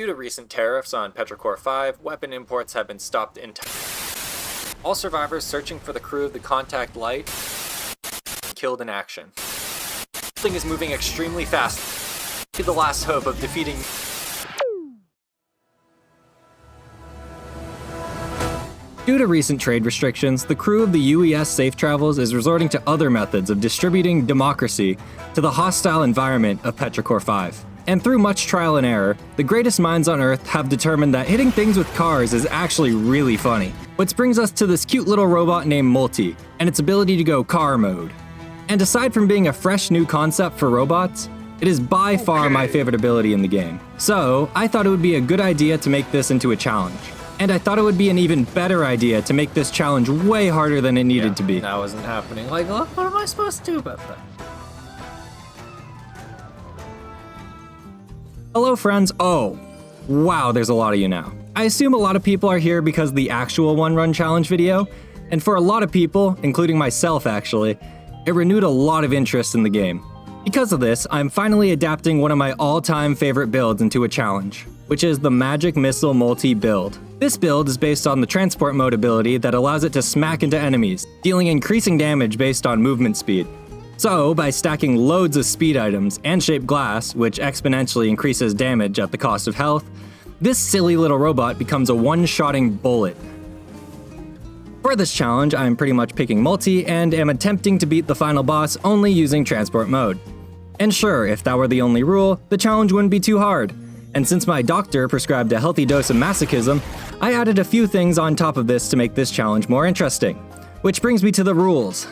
Due to recent tariffs on Petrichor 5, weapon imports have been stopped entirely. All survivors searching for the crew of the Contact Light killed in action. This thing is moving extremely fast. The last hope of defeating. Due to recent trade restrictions, the crew of the UES Safe Travels is resorting to other methods of distributing democracy to the hostile environment of Petrichor 5. And through much trial and error, the greatest minds on Earth have determined that hitting things with cars is actually really funny. Which brings us to this cute little robot named Mul-T, and its ability to go car mode. And aside from being a fresh new concept for robots, it is by far my favorite ability in the game. So, I thought it would be a good idea to make this into a challenge. And I thought it would be an even better idea to make this challenge way harder than it needed to be. That wasn't happening. Like, look, what am I supposed to do about that? Hello friends, oh, wow, there's a lot of you now. I assume a lot of people are here because of the actual one-run challenge video, and for a lot of people, including myself actually, it renewed a lot of interest in the game. Because of this, I'm finally adapting one of my all-time favorite builds into a challenge, which is the Magic Missile Mul-T build. This build is based on the transport mode ability that allows it to smack into enemies, dealing increasing damage based on movement speed. So, by stacking loads of speed items and shaped glass, which exponentially increases damage at the cost of health, this silly little robot becomes a one-shotting bullet. For this challenge, I'm pretty much picking Mul-T and am attempting to beat the final boss only using transport mode. And sure, if that were the only rule, the challenge wouldn't be too hard. And since my doctor prescribed a healthy dose of masochism, I added a few things on top of this to make this challenge more interesting. Which brings me to the rules.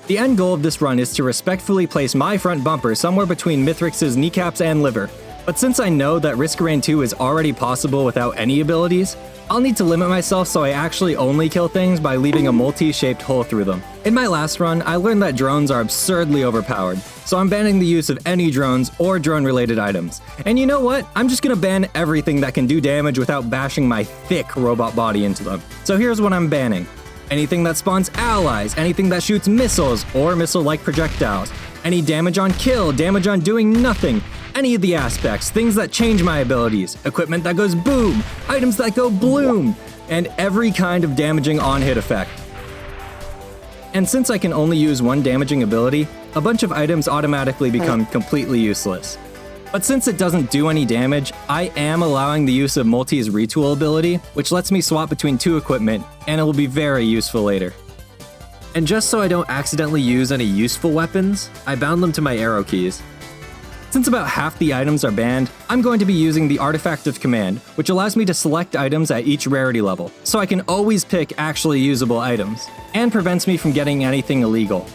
The end goal of this run is to respectfully place my front bumper somewhere between Mithrix's kneecaps and liver. But since I know that Risk Rain 2 is already possible without any abilities, I'll need to limit myself so I actually only kill things by leaving a multi-shaped hole through them. In my last run, I learned that drones are absurdly overpowered, so I'm banning the use of any drones or drone-related items. And you know what? I'm just gonna ban everything that can do damage without bashing my thick robot body into them. So here's what I'm banning. Anything that spawns allies, anything that shoots missiles or missile-like projectiles, any damage on kill, damage on doing nothing, any of the aspects, things that change my abilities, equipment that goes boom, items that go bloom, and every kind of damaging on-hit effect. And since I can only use one damaging ability, a bunch of items automatically become completely useless. But since it doesn't do any damage, I am allowing the use of Mul-T's retool ability, which lets me swap between two equipment, and it will be very useful later. And just so I don't accidentally use any useful weapons, I bound them to my arrow keys. Since about half the items are banned, I'm going to be using the Artifact of Command, which allows me to select items at each rarity level, so I can always pick actually usable items, and prevents me from getting anything illegal.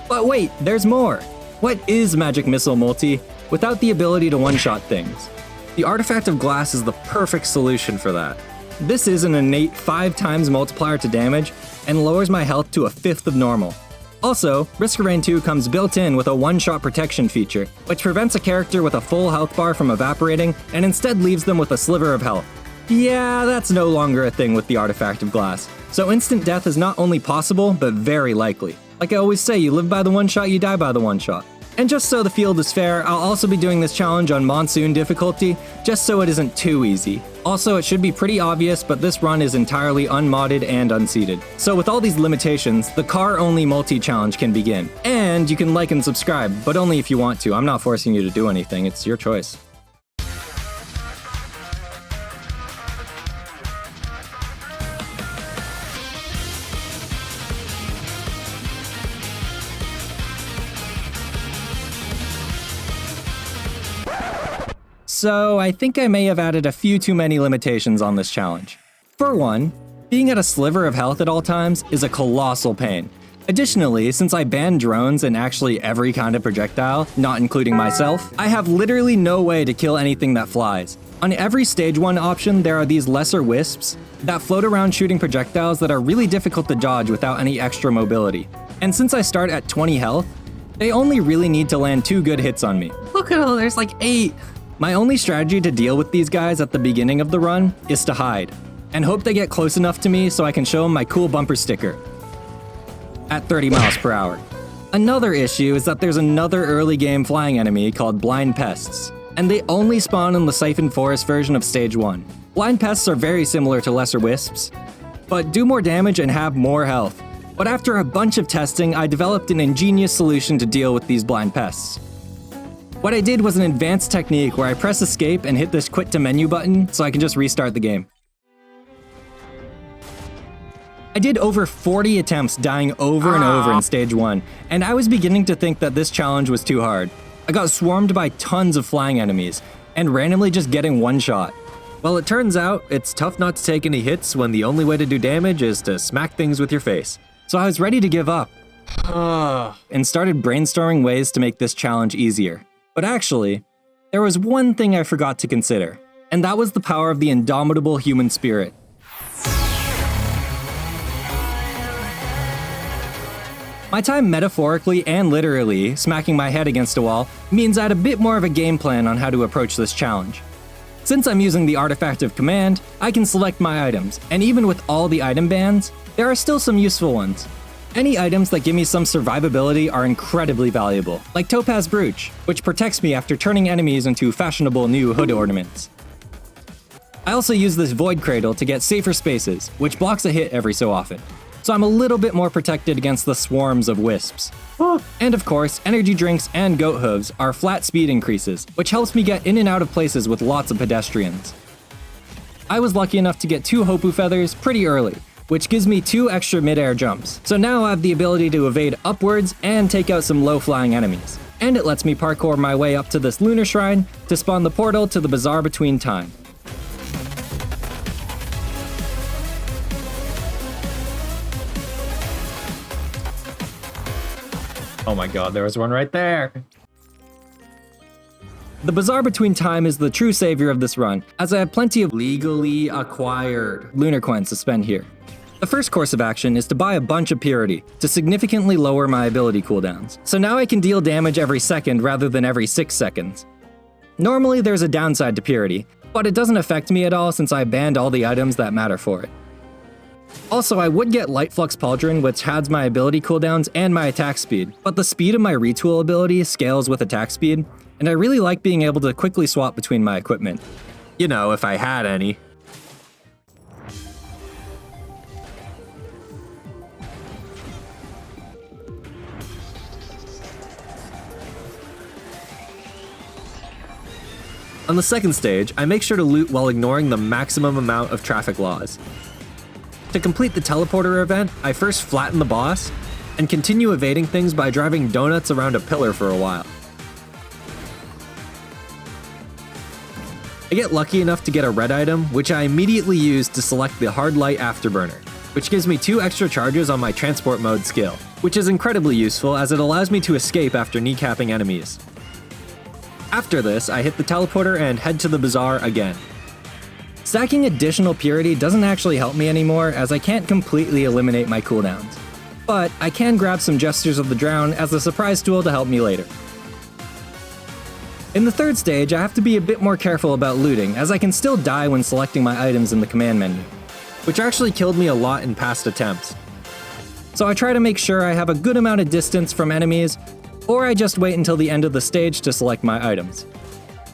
But wait, there's more! What is Magic Missile Mul-T without the ability to one-shot things? The Artifact of Glass is the perfect solution for that. This is an innate 5x multiplier to damage, and lowers my health to a fifth of normal. Also, Risk of Rain 2 comes built in with a one-shot protection feature, which prevents a character with a full health bar from evaporating, and instead leaves them with a sliver of health. Yeah, that's no longer a thing with the Artifact of Glass. So instant death is not only possible, but very likely. Like I always say, you live by the one shot, you die by the one shot. And just so the field is fair, I'll also be doing this challenge on Monsoon difficulty, just so it isn't too easy. Also, it should be pretty obvious, but this run is entirely unmodded and unseeded. So with all these limitations, the car-only Mul-T challenge can begin. And you can like and subscribe, but only if you want to. I'm not forcing you to do anything, it's your choice. So I think I may have added a few too many limitations on this challenge. For one, being at a sliver of health at all times is a colossal pain. Additionally, since I banned drones and actually every kind of projectile, not including myself, I have literally no way to kill anything that flies. On every stage 1 option, there are these lesser wisps that float around shooting projectiles that are really difficult to dodge without any extra mobility. And since I start at 20 health, they only really need to land 2 good hits on me. Look at all, there's like 8. My only strategy to deal with these guys at the beginning of the run is to hide, and hope they get close enough to me so I can show them my cool bumper sticker at 30 miles per hour. Another issue is that there's another early game flying enemy called Blind Pests. and they only spawn in the Siphon Forest version of Stage 1. Blind pests are very similar to lesser wisps, but do more damage and have more health. But after a bunch of testing, I developed an ingenious solution to deal with these blind pests. What I did was an advanced technique where I press escape and hit this quit to menu button so I can just restart the game. I did over 40 attempts dying over and over in Stage 1, and I was beginning to think that this challenge was too hard. I got swarmed by tons of flying enemies, and randomly just getting one shot. Well, it turns out, it's tough not to take any hits when the only way to do damage is to smack things with your face. So I was ready to give up, and started brainstorming ways to make this challenge easier. But actually, there was one thing I forgot to consider, and that was the power of the indomitable human spirit. My time metaphorically and literally smacking my head against a wall means I had a bit more of a game plan on how to approach this challenge. Since I'm using the Artifact of Command, I can select my items, and even with all the item bans, there are still some useful ones. Any items that give me some survivability are incredibly valuable, like Topaz Brooch, which protects me after turning enemies into fashionable new hood ornaments. I also use this Void Cradle to get safer spaces, which blocks a hit every so often, so I'm a little bit more protected against the swarms of wisps. And of course, energy drinks and goat hooves are flat speed increases, which helps me get in and out of places with lots of pedestrians. I was lucky enough to get 2 Hopu feathers pretty early, which gives me 2 extra mid-air jumps, so now I have the ability to evade upwards and take out some low-flying enemies. And it lets me parkour my way up to this lunar shrine to spawn the portal to the Bazaar Between Time. Oh my god, there was one right there! The Bazaar Between Time is the true savior of this run, as I have plenty of legally acquired lunar coins to spend here. The first course of action is to buy a bunch of purity to significantly lower my ability cooldowns, so now I can deal damage every second rather than every 6 seconds. Normally there's a downside to purity, but it doesn't affect me at all since I banned all the items that matter for it. Also, I would get Light Flux Pauldron, which adds my ability cooldowns and my attack speed, but the speed of my retool ability scales with attack speed, and I really like being able to quickly swap between my equipment. You know, if I had any. On the second stage, I make sure to loot while ignoring the maximum amount of traffic laws. To complete the teleporter event, I first flatten the boss, and continue evading things by driving donuts around a pillar for a while. I get lucky enough to get a red item, which I immediately use to select the Hard Light Afterburner, which gives me 2 extra charges on my transport mode skill, which is incredibly useful as it allows me to escape after kneecapping enemies. After this, I hit the teleporter and head to the bazaar again. Stacking additional purity doesn't actually help me anymore as I can't completely eliminate my cooldowns, but I can grab some Gestures of the Drown as a surprise tool to help me later. In the third stage, I have to be a bit more careful about looting as I can still die when selecting my items in the command menu, which actually killed me a lot in past attempts. So I try to make sure I have a good amount of distance from enemies, or I just wait until the end of the stage to select my items.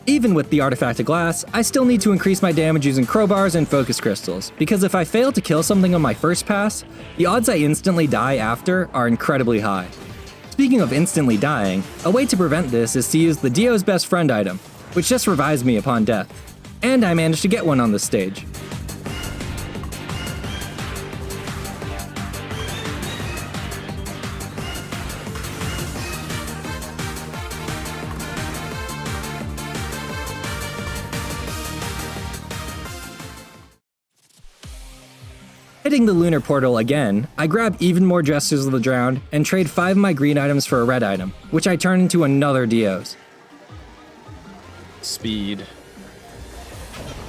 Even with the Artifact of Glass, I still need to increase my damage using crowbars and focus crystals, because if I fail to kill something on my first pass, the odds I instantly die after are incredibly high. Speaking of instantly dying, a way to prevent this is to use the Dio's Best Friend item, which just revives me upon death. And I managed to get one on this stage. Hitting the lunar portal again, I grab even more Gestures of the Drowned and trade 5 of my green items for a red item, which I turn into another Dio's. Speed.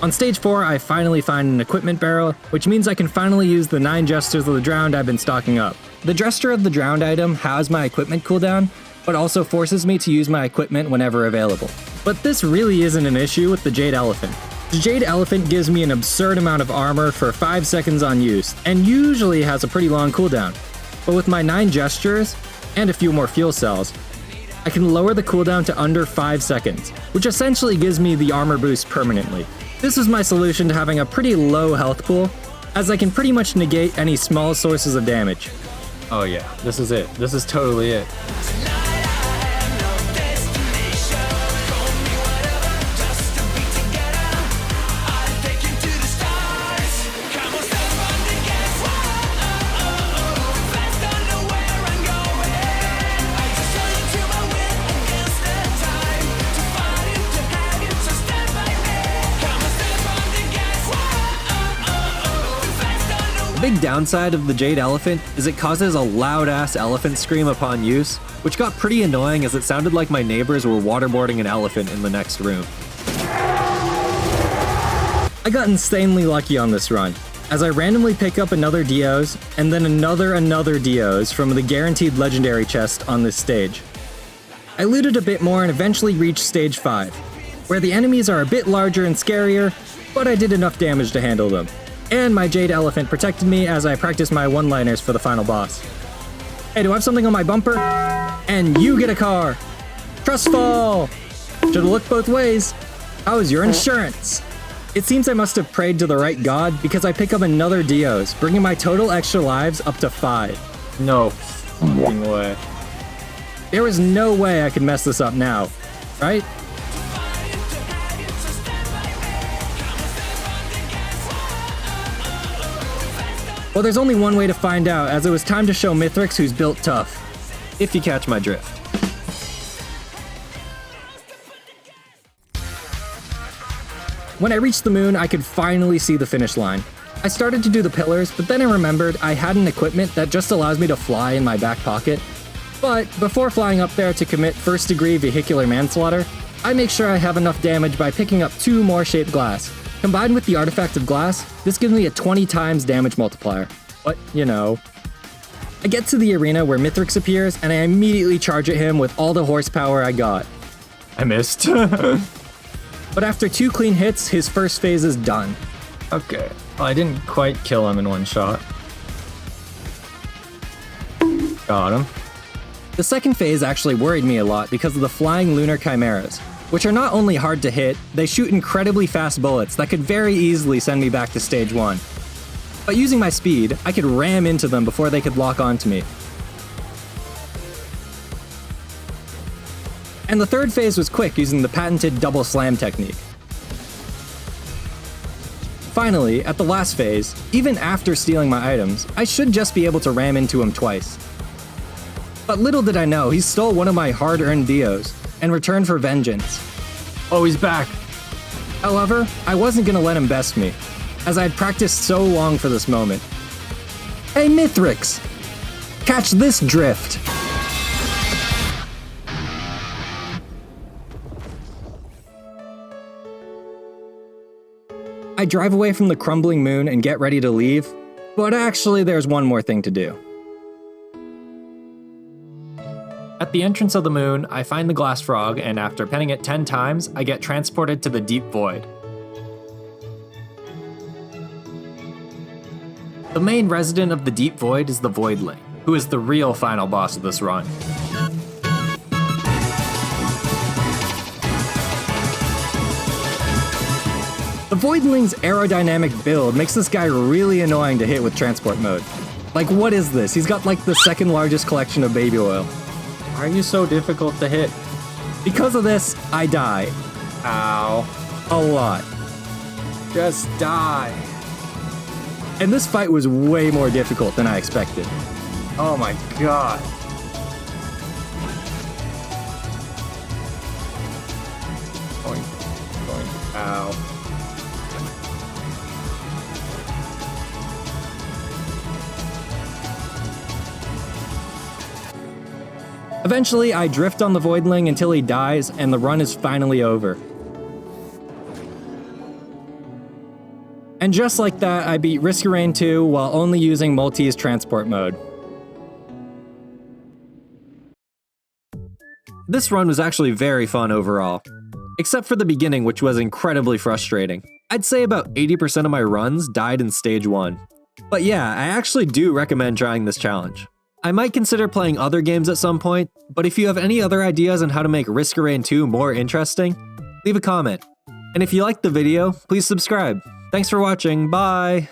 On stage 4, I finally find an equipment barrel, which means I can finally use the 9 Gestures of the Drowned I've been stocking up. The Gesture of the Drowned item has my equipment cooldown, but also forces me to use my equipment whenever available. But this really isn't an issue with the Jade Elephant. The Jade Elephant gives me an absurd amount of armor for 5 seconds on use, and usually has a pretty long cooldown. But with my 9 Gestures, and a few more fuel cells, I can lower the cooldown to under 5 seconds, which essentially gives me the armor boost permanently. This is my solution to having a pretty low health pool, as I can pretty much negate any small sources of damage. Oh yeah, this is it. This is totally it. The big downside of the Jade Elephant is it causes a loud-ass elephant scream upon use, which got pretty annoying as it sounded like my neighbors were waterboarding an elephant in the next room. I got insanely lucky on this run, as I randomly pick up another Dios, and then another Dios from the guaranteed legendary chest on this stage. I looted a bit more and eventually reached stage 5, where the enemies are a bit larger and scarier, but I did enough damage to handle them. And my Jade Elephant protected me as I practiced my one-liners for the final boss. Hey, do I have something on my bumper? And you get a car! Trust fall! Should've looked both ways. How is your insurance? It seems I must have prayed to the right god because I pick up another Dios, bringing my total extra lives up to 5. No fucking way. There was no way I could mess this up now, right? Well, there's only one way to find out, as it was time to show Mithrix who's built tough. If you catch my drift. When I reached the moon, I could finally see the finish line. I started to do the pillars, but then I remembered I had an equipment that just allows me to fly in my back pocket. But before flying up there to commit first-degree vehicular manslaughter, I make sure I have enough damage by picking up 2 more shaped glass. Combined with the artifact of glass, this gives me a 20 times damage multiplier. But, you know. I get to the arena where Mithrix appears, and I immediately charge at him with all the horsepower I got. I missed. But after 2 clean hits, his first phase is done. Okay, well, I didn't quite kill him in one shot. Got him. The second phase actually worried me a lot because of the flying lunar chimeras, which are not only hard to hit, they shoot incredibly fast bullets that could very easily send me back to stage 1. But using my speed, I could ram into them before they could lock onto me. And the third phase was quick using the patented double slam technique. Finally, at the last phase, even after stealing my items, I should just be able to ram into him twice. But little did I know, he stole one of my hard-earned Dios, and returned for vengeance. Oh, he's back. However, I wasn't gonna let him best me, as I had practiced so long for this moment. Hey Mithrix! Catch this drift! I drive away from the crumbling moon and get ready to leave, but actually there's one more thing to do. At the entrance of the moon, I find the glass frog, and after petting it 10 times, I get transported to the deep void. The main resident of the deep void is the Voidling, who is the real final boss of this run. The Voidling's aerodynamic build makes this guy really annoying to hit with transport mode. Like, what is this? He's got like the second largest collection of baby oil. Why are you so difficult to hit? Because of this, I die. Ow. A lot. Just die. And this fight was way more difficult than I expected. Oh my god. Boing. Ow. Eventually, I drift on the Voidling until he dies, and the run is finally over. And just like that, I beat Risk-A-Rain 2 while only using Mul-T's transport mode. This run was actually very fun overall. Except for the beginning, which was incredibly frustrating. I'd say about 80% of my runs died in stage 1. But yeah, I actually do recommend trying this challenge. I might consider playing other games at some point, but if you have any other ideas on how to make Risk of Rain 2 more interesting, leave a comment. And if you liked the video, please subscribe. Thanks for watching, bye!